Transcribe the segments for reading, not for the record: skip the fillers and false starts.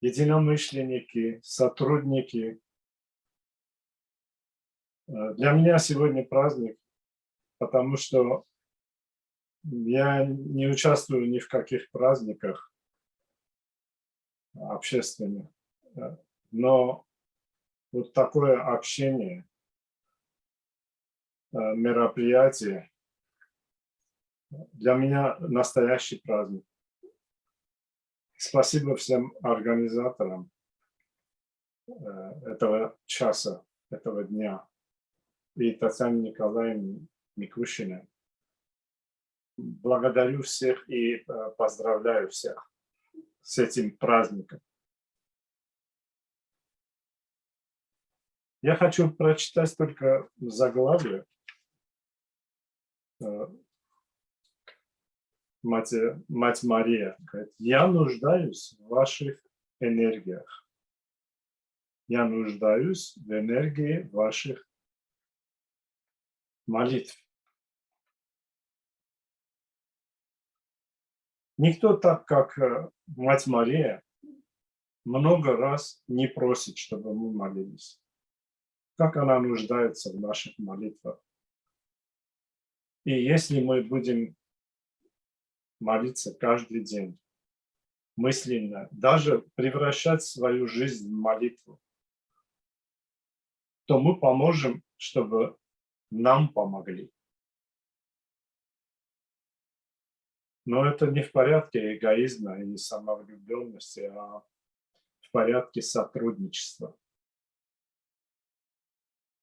единомышленники, сотрудники. Для меня сегодня праздник, потому что я не участвую ни в каких праздниках общественных, но вот такое общение, мероприятие для меня настоящий праздник. Спасибо всем организаторам этого часа, этого дня и Татьяне Николаевне Микушиной. Благодарю всех и поздравляю всех с этим праздником. Я хочу прочитать только заглавие. Мать Мария говорит: «Я нуждаюсь в ваших энергиях. Я нуждаюсь в энергии ваших молитв». Никто так, как Мать Мария, много раз не просит, чтобы мы молились. Как она нуждается в наших молитвах. И если мы будем молиться каждый день, мысленно, даже превращать свою жизнь в молитву, то мы поможем, чтобы нам помогли. Но это не в порядке эгоизма и самовлюбленности, а в порядке сотрудничества.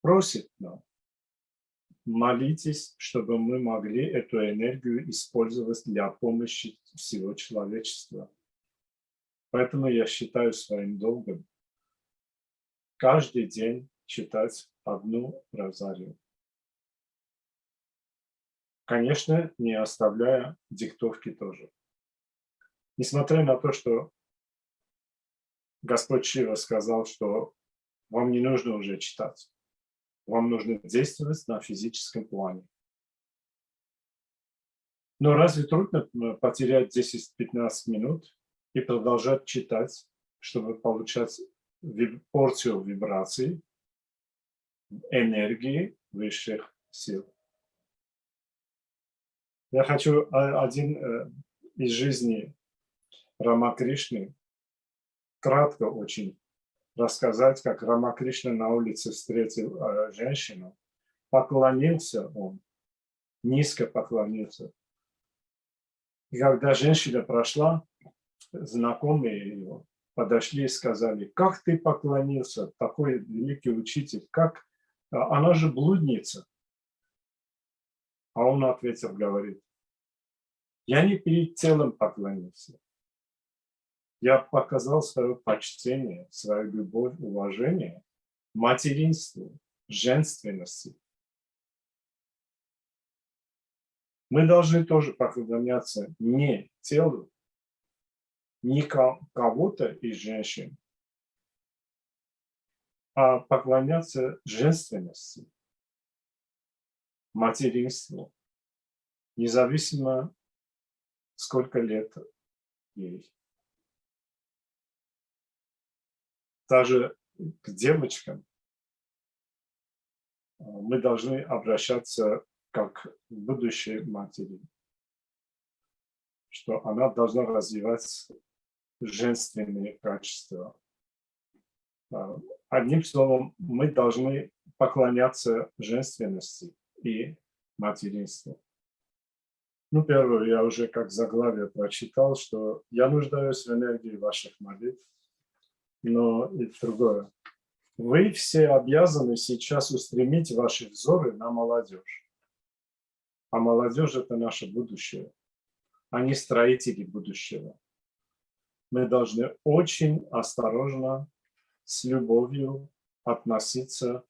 Просит нам: молитесь, чтобы мы могли эту энергию использовать для помощи всего человечества. Поэтому я считаю своим долгом каждый день читать одну розарию. Конечно, не оставляя диктовки тоже. Несмотря на то, что Господь Шива сказал, что вам не нужно уже читать, вам нужно действовать на физическом плане. Но разве трудно потерять 10-15 минут и продолжать читать, чтобы получать порцию вибраций, энергии высших сил? Я хочу один из жизни Рамакришны кратко очень рассказать, как Рамакришна на улице встретил женщину. Поклонился он, низко поклонился. И когда женщина прошла, знакомые его подошли и сказали: «Как ты поклонился, такой великий учитель, как? Она же блудница». А он ответил, говорит: «Я не перед телом поклонился. Я показал свое почтение, свою любовь, уважение материнству, женственности». Мы должны тоже поклоняться не телу, не кого-то из женщин, а поклоняться женственности, материнству, независимо сколько лет ей. Даже к девочкам мы должны обращаться как к будущей матери, что она должна развивать женственные качества. Одним словом, мы должны поклоняться женственности и материнству. Ну, первое, я уже как заглавие прочитал, что я нуждаюсь в энергии ваших молитв, но и другое. Вы все обязаны сейчас устремить ваши взоры на молодежь. А молодежь – это наше будущее. Они строители будущего. Мы должны очень осторожно, с любовью относиться,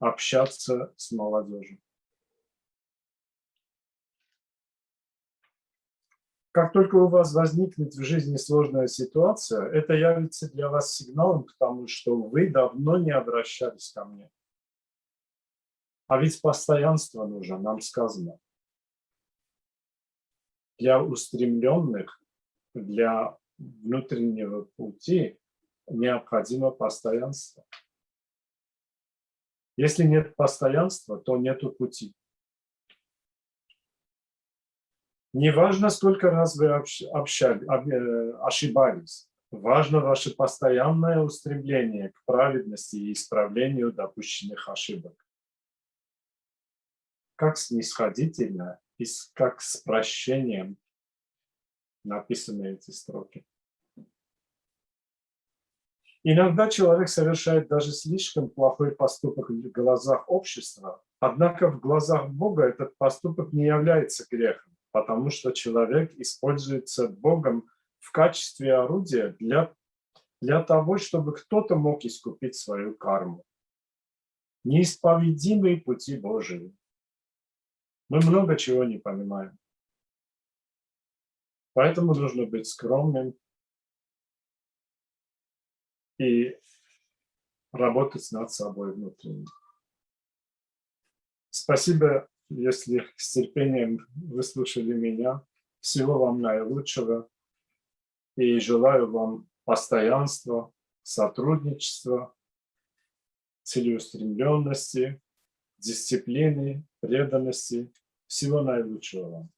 общаться с молодежью. Как только у вас возникнет в жизни сложная ситуация, это явится для вас сигналом к тому, что вы давно не обращались ко мне. А ведь постоянство нужно, нам сказано. Для устремленных, для внутреннего пути необходимо постоянство. Если нет постоянства, то нету пути. Неважно, сколько раз вы ошибались, важно ваше постоянное устремление к праведности и исправлению допущенных ошибок. Как снисходительно и как с прощением написаны эти строки. Иногда человек совершает даже слишком плохой поступок в глазах общества, однако в глазах Бога этот поступок не является грехом, потому что человек используется Богом в качестве орудия для того, чтобы кто-то мог искупить свою карму. Неисповедимые пути Божии. Мы много чего не понимаем. Поэтому нужно быть скромным и работать над собой внутренне. Спасибо, если с терпением выслушали меня. Всего вам наилучшего. И желаю вам постоянства, сотрудничества, целеустремленности, дисциплины, преданности. Всего наилучшего вам.